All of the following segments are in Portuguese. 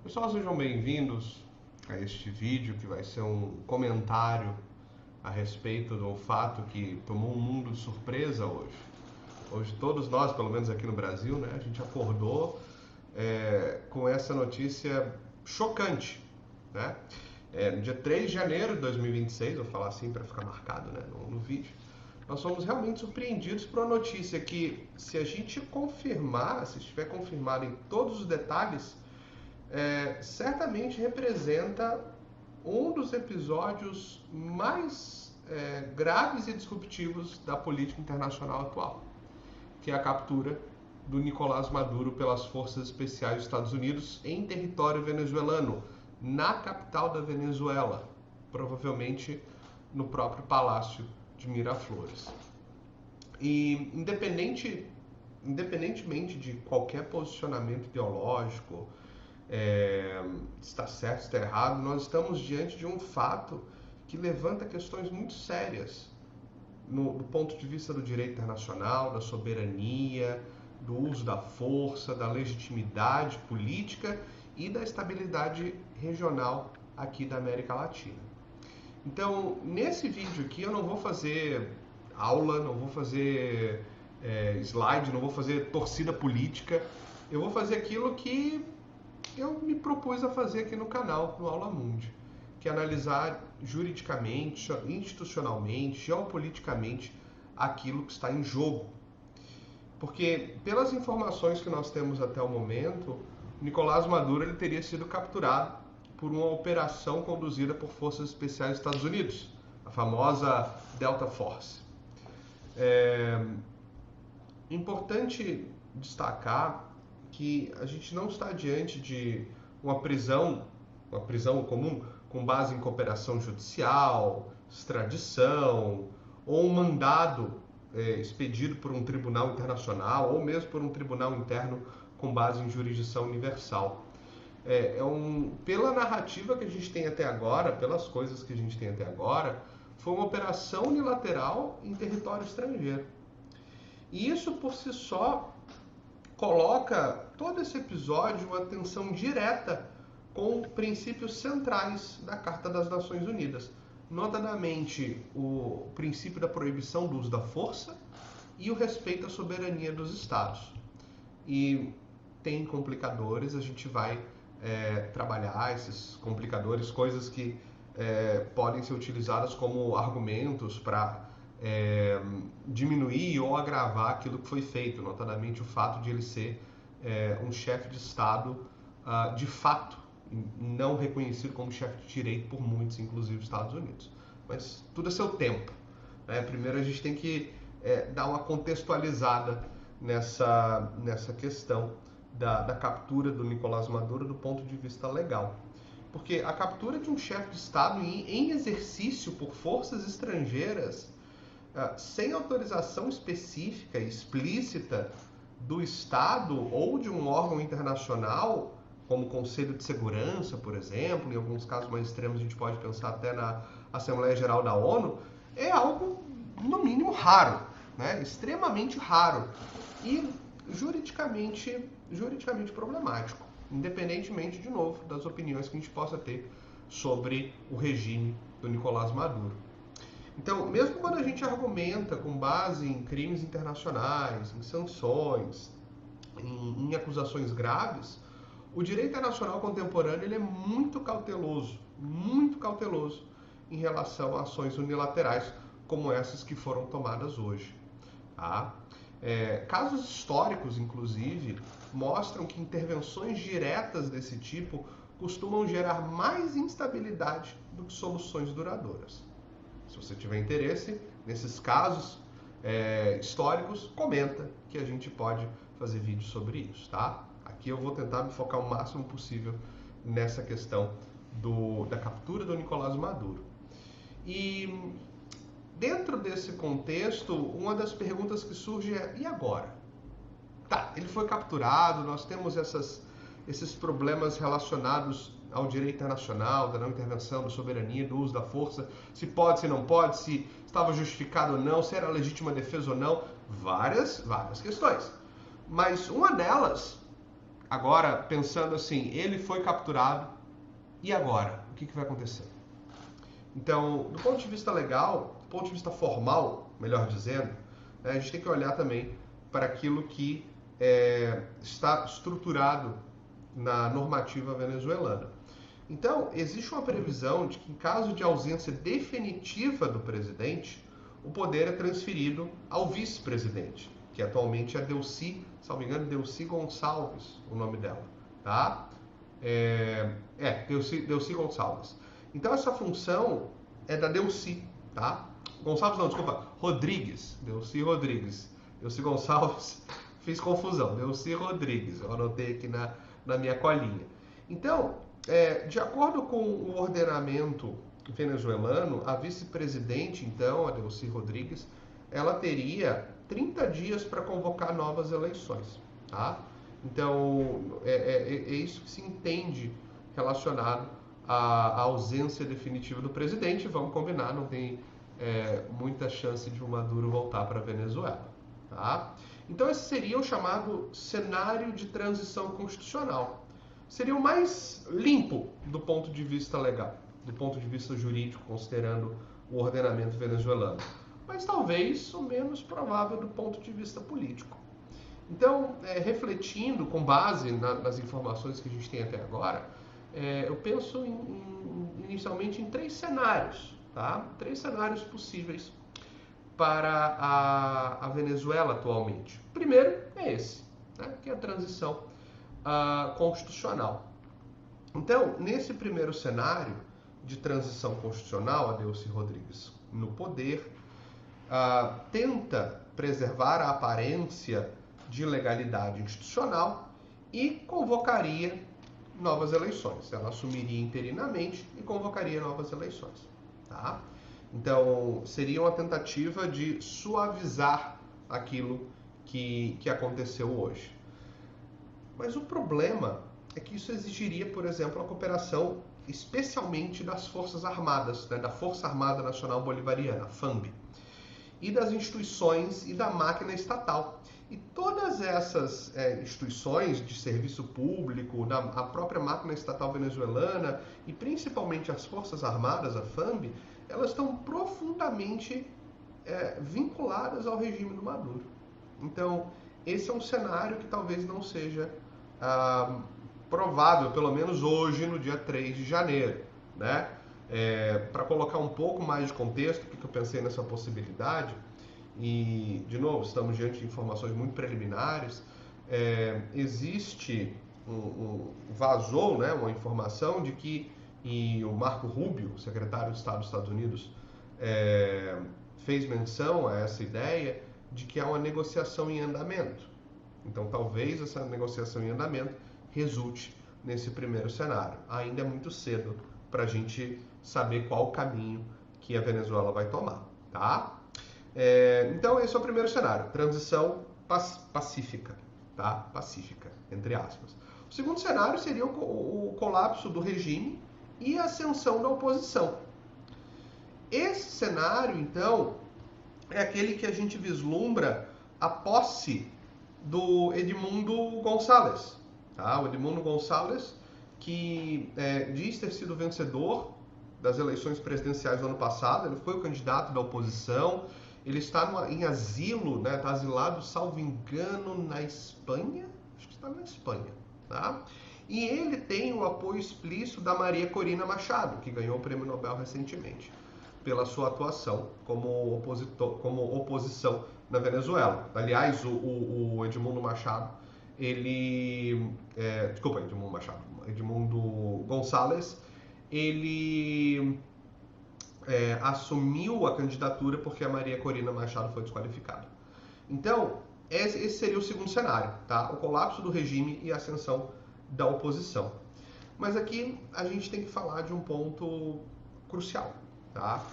Pessoal, sejam bem-vindos a este vídeo que vai ser um comentário a respeito do fato que tomou um mundo de surpresa hoje. Hoje todos nós, pelo menos aqui no Brasil, né, a gente acordou com essa notícia chocante, né? No dia 3 de janeiro de 2026, vou falar assim para ficar marcado, né, no vídeo, nós fomos realmente surpreendidos por uma notícia que, se a gente confirmar, se estiver confirmado em todos os detalhes, certamente representa um dos episódios mais graves e disruptivos da política internacional atual, que é a captura do Nicolás Maduro pelas forças especiais dos Estados Unidos em território venezuelano, na capital da Venezuela, provavelmente no próprio Palácio de Miraflores. E independentemente de qualquer posicionamento ideológico, está certo, está errado, nós estamos diante de um fato que levanta questões muito sérias do ponto de vista do direito internacional, da soberania, do uso da força, da legitimidade política e da estabilidade regional aqui da América Latina. Então, nesse vídeo aqui eu não vou fazer aula, não vou fazer slide, não vou fazer torcida política, eu vou fazer aquilo que eu me propus a fazer aqui no canal, no Aula Mundi, que é analisar juridicamente, institucionalmente, geopoliticamente aquilo que está em jogo. Porque, pelas informações que nós temos até o momento, Nicolás Maduro ele teria sido capturado por uma operação conduzida por forças especiais dos Estados Unidos, a famosa Delta Force. Importante destacar que a gente não está diante de uma prisão comum com base em cooperação judicial, extradição ou um mandado expedido por um tribunal internacional ou mesmo por um tribunal interno com base em jurisdição universal. Pela narrativa que a gente tem até agora, pelas coisas que a gente tem até agora, foi uma operação unilateral em território estrangeiro. E isso por si só coloca todo esse episódio uma tensão direta com princípios centrais da Carta das Nações Unidas, notadamente o princípio da proibição do uso da força e o respeito à soberania dos Estados. E tem complicadores, a gente vai trabalhar esses complicadores, coisas que podem ser utilizadas como argumentos para diminuir ou agravar aquilo que foi feito, notadamente o fato de ele ser um chefe de Estado de fato, não reconhecido como chefe de direito por muitos, inclusive os Estados Unidos. Mas tudo a seu tempo. Primeiro a gente tem que dar uma contextualizada nessa questão da captura do Nicolás Maduro do ponto de vista legal. Porque a captura de um chefe de Estado em exercício por forças estrangeiras sem autorização específica, explícita do Estado ou de um órgão internacional, como o Conselho de Segurança, por exemplo, em alguns casos mais extremos a gente pode pensar até na Assembleia Geral da ONU, é algo, no mínimo, raro, né? Extremamente raro e juridicamente problemático, independentemente, de novo, das opiniões que a gente possa ter sobre o regime do Nicolás Maduro. Então, mesmo quando a gente argumenta com base em crimes internacionais, em sanções, em acusações graves, o direito internacional contemporâneo ele é muito cauteloso em relação a ações unilaterais como essas que foram tomadas hoje. Tá? Casos históricos, inclusive, mostram que intervenções diretas desse tipo costumam gerar mais instabilidade do que soluções duradouras. Se você tiver interesse nesses casos históricos, comenta que a gente pode fazer vídeo sobre isso, tá? Aqui eu vou tentar me focar o máximo possível nessa questão da captura do Nicolás Maduro. E dentro desse contexto, uma das perguntas que surge é: e agora? Tá, ele foi capturado, nós temos esses problemas relacionados ao direito internacional, da não intervenção, da soberania, do uso da força, se pode, se não pode, se estava justificado ou não, se era legítima defesa ou não, várias questões. Mas uma delas Agora, pensando assim, ele foi capturado, e agora? O que vai acontecer? Então, do ponto de vista legal, do ponto de vista formal, melhor dizendo, a gente tem que olhar também para aquilo que está estruturado na normativa venezuelana. Então, existe uma previsão de que, em caso de ausência definitiva do presidente, o poder é transferido ao vice-presidente, que atualmente é Delcy, se não me engano, Delcy Gonçalves, o nome dela, tá? Delcy Gonçalves. Então, essa função é da Delcy, tá? Gonçalves não, desculpa, Rodrigues, Delcy Rodrigues. Delcy Gonçalves, fiz confusão, Delcy Rodrigues, eu anotei aqui na minha colinha. Então, de acordo com o ordenamento venezuelano, a vice-presidente, então, a Delcy Rodrigues, ela teria 30 dias para convocar novas eleições, tá? Então, é isso que se entende relacionado à ausência definitiva do presidente. Vamos combinar, não tem muita chance de o Maduro voltar para a Venezuela, tá? Então, esse seria o chamado cenário de transição constitucional. Seria o mais limpo do ponto de vista legal, do ponto de vista jurídico, considerando o ordenamento venezuelano, mas talvez o menos provável do ponto de vista político. Então, refletindo com base nas informações que a gente tem até agora, eu penso inicialmente em 3 cenários, tá? 3 cenários possíveis para a Venezuela atualmente. O primeiro é esse, né, que é a transição constitucional. Então, nesse primeiro cenário de transição constitucional, a Delcy Rodrigues no poder tenta preservar a aparência de legalidade institucional e convocaria novas eleições. Ela assumiria interinamente e convocaria novas eleições, tá? Então, seria uma tentativa de suavizar aquilo que aconteceu hoje. Mas o problema é que isso exigiria, por exemplo, a cooperação especialmente das Forças Armadas, né, da Força Armada Nacional Bolivariana, FAMB, e das instituições e da máquina estatal. E todas essas instituições de serviço público, a própria máquina estatal venezuelana e principalmente as Forças Armadas, a FAMB, elas estão profundamente vinculadas ao regime do Maduro. Então, esse é um cenário que talvez não seja provável, pelo menos hoje, no dia 3 de janeiro, né? Para colocar um pouco mais de contexto, porque eu pensei nessa possibilidade, e, de novo, estamos diante de informações muito preliminares, vazou, né, uma informação de que o Marco Rubio, secretário de Estado dos Estados Unidos, fez menção a essa ideia de que há uma negociação em andamento. Então, talvez essa negociação em andamento resulte nesse primeiro cenário. Ainda é muito cedo para a gente saber qual o caminho que a Venezuela vai tomar, tá? Então, esse é o primeiro cenário, transição pacífica, tá? Pacífica, entre aspas. O segundo cenário seria o colapso do regime e a ascensão da oposição. Esse cenário, então, é aquele que a gente vislumbra a posse do Edmundo Gonçalves, tá? O Edmundo Gonçalves, que diz ter sido vencedor das eleições presidenciais do ano passado, ele foi o candidato da oposição, ele está em asilo, né? Está asilado, salvo engano, na Espanha, acho que está na Espanha, tá? E ele tem o apoio explícito da Maria Corina Machado, que ganhou o Prêmio Nobel recentemente, pela sua atuação como oposição na Venezuela. Aliás, o Edmundo Machado, Edmundo Gonçalves, ele assumiu a candidatura porque a Maria Corina Machado foi desqualificada. Então, esse seria o segundo cenário, tá? O colapso do regime e a ascensão da oposição. Mas aqui a gente tem que falar de um ponto crucial, tá?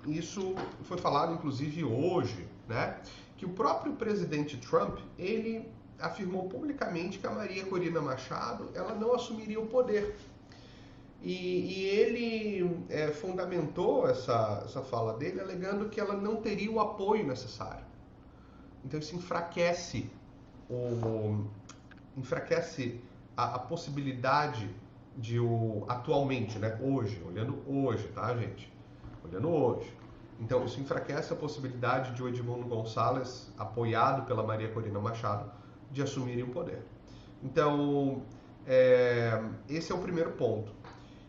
Isso foi falado inclusive hoje, né? Que o próprio presidente Trump, ele afirmou publicamente que a Maria Corina Machado, ela não assumiria o poder. E ele fundamentou essa fala dele alegando que ela não teria o apoio necessário. Então isso enfraquece enfraquece a possibilidade de atualmente, né, hoje, olhando hoje, tá, gente? Olhando hoje. Então, isso enfraquece a possibilidade de o Edmundo Gonçalves, apoiado pela Maria Corina Machado, de assumirem o poder. Então, esse é o primeiro ponto.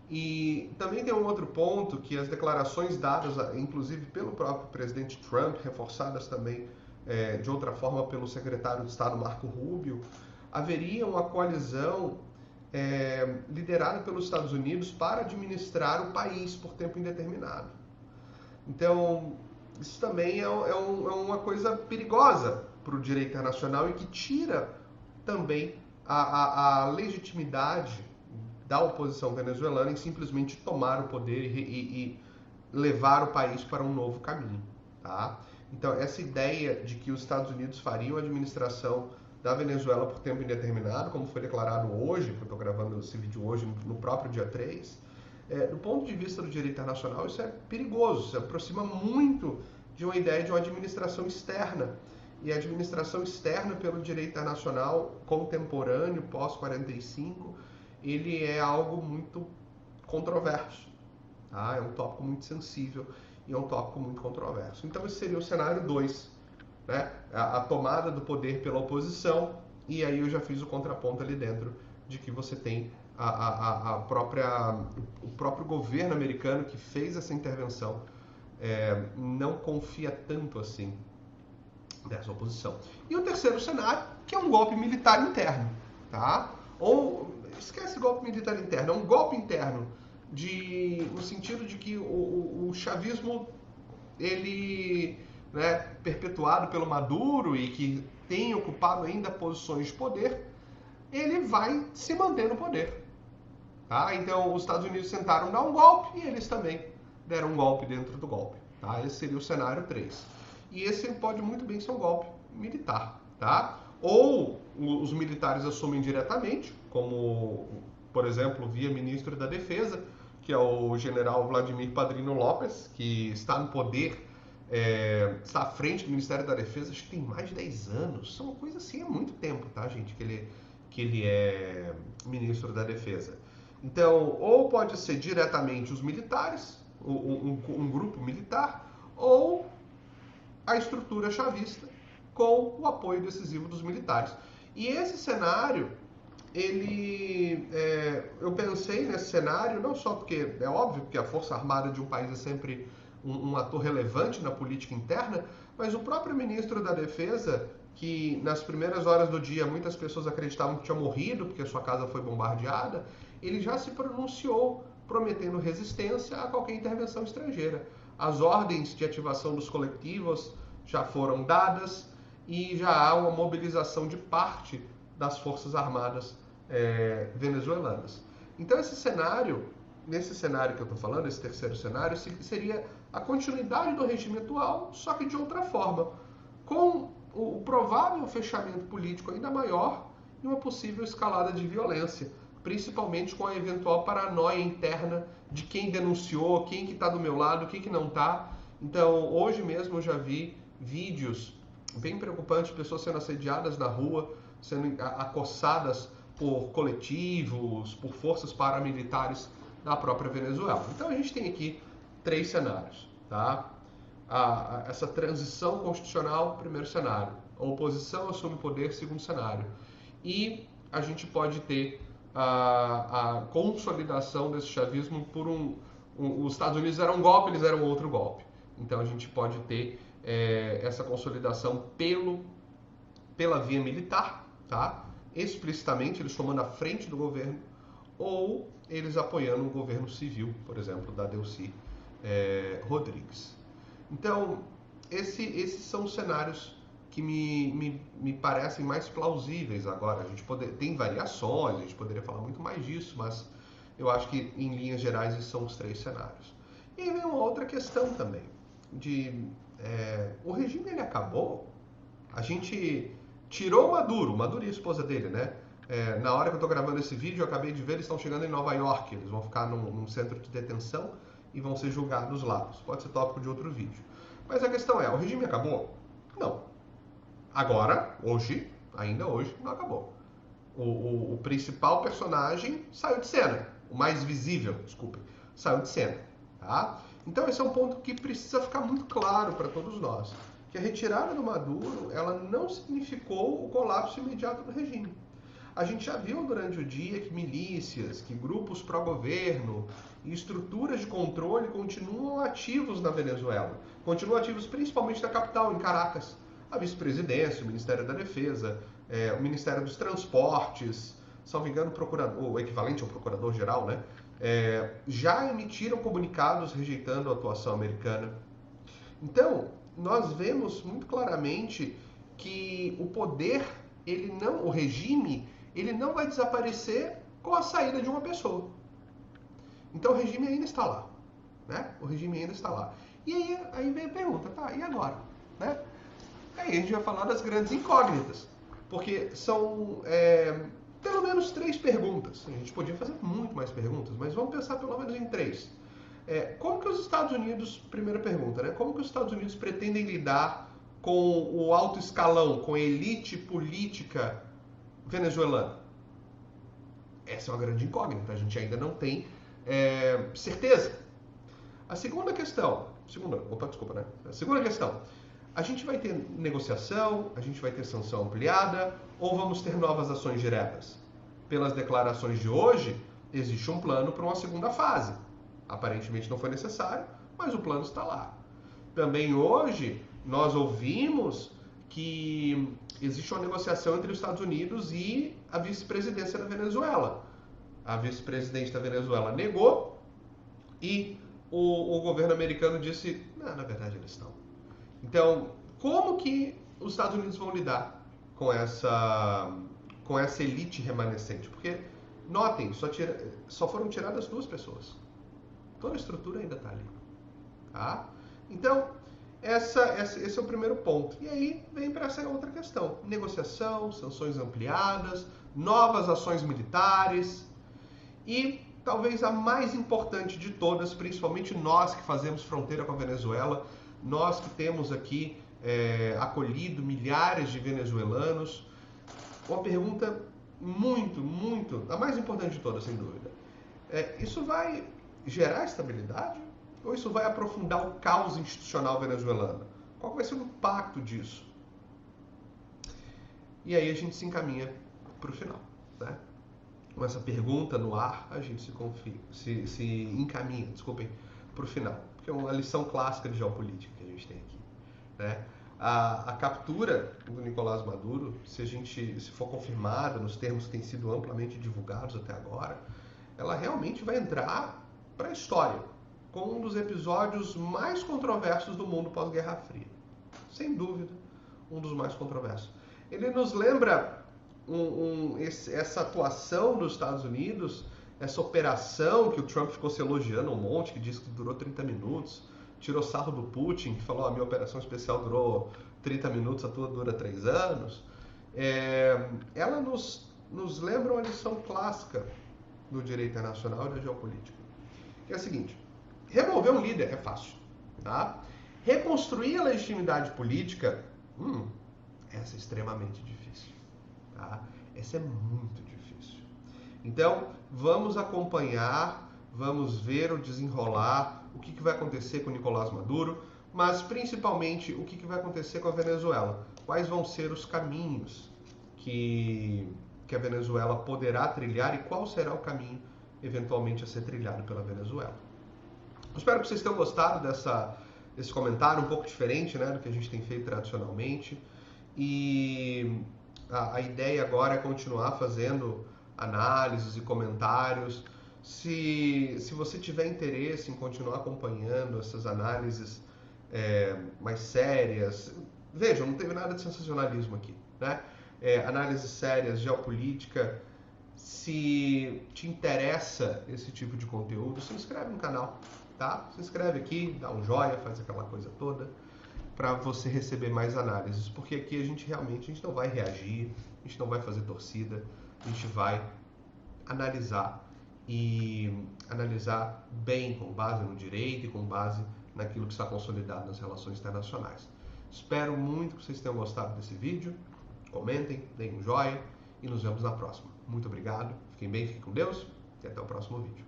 E também tem um outro ponto que as declarações dadas, inclusive pelo próprio presidente Trump, reforçadas também de outra forma pelo secretário de Estado Marco Rubio, haveria uma coalizão liderada pelos Estados Unidos para administrar o país por tempo indeterminado. Então, isso também é uma coisa perigosa para o direito internacional e que tira também a legitimidade da oposição venezuelana em simplesmente tomar o poder e levar o país para um novo caminho. Tá? Então, essa ideia de que os Estados Unidos fariam a administração da Venezuela por tempo indeterminado, como foi declarado hoje, que eu estou gravando esse vídeo hoje, no próprio dia 3, do ponto de vista do direito internacional, isso é perigoso, se aproxima muito de uma ideia de uma administração externa. E a administração externa pelo direito internacional contemporâneo, pós-45, ele é algo muito controverso. Tá? É um tópico muito sensível e é um tópico muito controverso. Então esse seria o cenário 2, né? A tomada do poder pela oposição, e aí eu já fiz o contraponto ali dentro de que você tem o próprio governo americano que fez essa intervenção não confia tanto assim dessa oposição. E o terceiro cenário, que é um golpe militar interno, tá? Ou esquece golpe militar interno, é um golpe interno no sentido de que o chavismo, ele, né, perpetuado pelo Maduro e que tem ocupado ainda posições de poder, ele vai se manter no poder. Tá? Então, os Estados Unidos tentaram dar um golpe e eles também deram um golpe dentro do golpe. Tá? Esse seria o cenário 3. E esse pode muito bem ser um golpe militar. Tá? Ou os militares assumem diretamente, como, por exemplo, via ministro da Defesa, que é o general Vladimir Padrino López, que está no poder, está à frente do Ministério da Defesa, acho que tem mais de 10 anos. Isso é uma coisa assim, há muito tempo, tá, gente, que ele é ministro da Defesa. Então, ou pode ser diretamente os militares, um grupo militar, ou a estrutura chavista com o apoio decisivo dos militares. E esse cenário, eu pensei nesse cenário, não só porque é óbvio que a Força Armada de um país é sempre um ator relevante na política interna, mas o próprio ministro da Defesa, que nas primeiras horas do dia muitas pessoas acreditavam que tinha morrido porque sua casa foi bombardeada, ele já se pronunciou prometendo resistência a qualquer intervenção estrangeira. As ordens de ativação dos coletivos já foram dadas e já há uma mobilização de parte das Forças Armadas venezuelanas. Então nesse cenário que eu estou falando, esse terceiro cenário, seria a continuidade do regime atual, só que de outra forma, com o provável fechamento político ainda maior e uma possível escalada de violência, principalmente com a eventual paranoia interna de quem denunciou, quem que está do meu lado, quem que não está. Então, hoje mesmo eu já vi vídeos bem preocupantes, pessoas sendo assediadas na rua, sendo acossadas por coletivos, por forças paramilitares da própria Venezuela. Então a gente tem aqui 3 cenários, tá? Essa transição constitucional, primeiro cenário. A oposição assume o poder, segundo cenário. E a gente pode ter a consolidação desse chavismo por os Estados Unidos eram um golpe, eles eram outro golpe. Então a gente pode ter essa consolidação pela via militar, tá? Explicitamente eles tomando a frente do governo, ou eles apoiando o governo civil, por exemplo, da Delcy Rodrigues. Então, esses são os cenários que me parecem mais plausíveis agora. A gente tem variações, a gente poderia falar muito mais disso, mas eu acho que, em linhas gerais, esses são os 3 cenários. E aí vem uma outra questão também, o regime ele acabou, a gente tirou o Maduro e a esposa dele, né? Na hora que eu estou gravando esse vídeo, eu acabei de ver, eles estão chegando em Nova York, eles vão ficar num centro de detenção e vão ser julgados lá. Isso pode ser tópico de outro vídeo. Mas a questão é, o regime acabou? Não. Agora, ainda hoje, não acabou. O principal personagem saiu de cena, o mais visível, desculpe, saiu de cena, tá? Então esse é um ponto que precisa ficar muito claro para todos nós, que a retirada do Maduro, ela não significou o colapso imediato do regime. A gente já viu durante o dia que milícias, que grupos pró-governo e estruturas de controle continuam ativos na Venezuela. Continuam ativos principalmente na capital, em Caracas. A vice-presidência, o Ministério da Defesa, o Ministério dos Transportes, salvo engano, o equivalente ao procurador-geral, né? Já emitiram comunicados rejeitando a atuação americana. Então, nós vemos muito claramente que o poder, o regime, ele não vai desaparecer com a saída de uma pessoa. Então o regime ainda está lá, né? O regime ainda está lá. E aí vem a pergunta, tá, e agora? Né? Aí a gente vai falar das grandes incógnitas, porque são pelo menos 3 perguntas. A gente podia fazer muito mais perguntas, mas vamos pensar pelo menos em 3. Como que os Estados Unidos, primeira pergunta, né? Como que os Estados Unidos pretendem lidar com o alto escalão, com a elite política venezuelana? Essa é uma grande incógnita, a gente ainda não tem certeza. A segunda questão, a segunda questão, a gente vai ter negociação, a gente vai ter sanção ampliada ou vamos ter novas ações diretas? Pelas declarações de hoje, existe um plano para uma segunda fase. Aparentemente não foi necessário, mas o plano está lá. Também hoje nós ouvimos que existe uma negociação entre os Estados Unidos e a vice-presidência da Venezuela. A vice-presidente da Venezuela negou e o governo americano disse, não, na verdade eles estão. Então, como que os Estados Unidos vão lidar com essa elite remanescente? Porque, notem, só foram tiradas 2 pessoas. Toda a estrutura ainda está ali. Tá? Então, esse é o primeiro ponto. E aí vem para essa outra questão. Negociação, sanções ampliadas, novas ações militares e talvez a mais importante de todas, principalmente nós que fazemos fronteira com a Venezuela, nós que temos aqui acolhido milhares de venezuelanos, uma pergunta a mais importante de todas, sem dúvida. Isso vai gerar estabilidade? Ou isso vai aprofundar o caos institucional venezuelano? Qual vai ser o impacto disso? E aí a gente se encaminha para o final, né? Com essa pergunta no ar, a gente se encaminha, para o final. Porque é uma lição clássica de geopolítica que a gente tem aqui, né? A captura do Nicolás Maduro, se for confirmada nos termos que têm sido amplamente divulgados até agora, ela realmente vai entrar para a história como um dos episódios mais controversos do mundo pós-Guerra Fria. Sem dúvida, um dos mais controversos. Ele nos lembra essa atuação dos Estados Unidos, essa operação que o Trump ficou se elogiando um monte, que disse que durou 30 minutos, tirou sarro do Putin, que falou, a minha operação especial durou 30 minutos, a tua dura 3 anos. Ela nos lembra uma lição clássica do direito internacional e da geopolítica, que é a seguinte: remover um líder é fácil, tá? Reconstruir a legitimidade política, essa é extremamente difícil, tá? Essa é muito difícil. Então, vamos acompanhar, vamos ver o desenrolar, o que vai acontecer com o Nicolás Maduro, mas principalmente o que vai acontecer com a Venezuela. Quais vão ser os caminhos que a Venezuela poderá trilhar e qual será o caminho eventualmente a ser trilhado pela Venezuela. Espero que vocês tenham gostado desse comentário um pouco diferente, né, do que a gente tem feito tradicionalmente. E a ideia agora é continuar fazendo análises e comentários. Se você tiver interesse em continuar acompanhando essas análises mais sérias, vejam, não teve nada de sensacionalismo aqui, né? Análises sérias, geopolítica. Se te interessa esse tipo de conteúdo, se inscreve no canal, tá? Se inscreve aqui, dá um joinha, faz aquela coisa toda, para você receber mais análises, porque aqui a gente não vai reagir, a gente não vai fazer torcida, a gente vai analisar e analisar bem, com base no direito e com base naquilo que está consolidado nas relações internacionais. Espero muito que vocês tenham gostado desse vídeo, comentem, deem um joinha e nos vemos na próxima. Muito obrigado, fiquem bem, fiquem com Deus e até o próximo vídeo.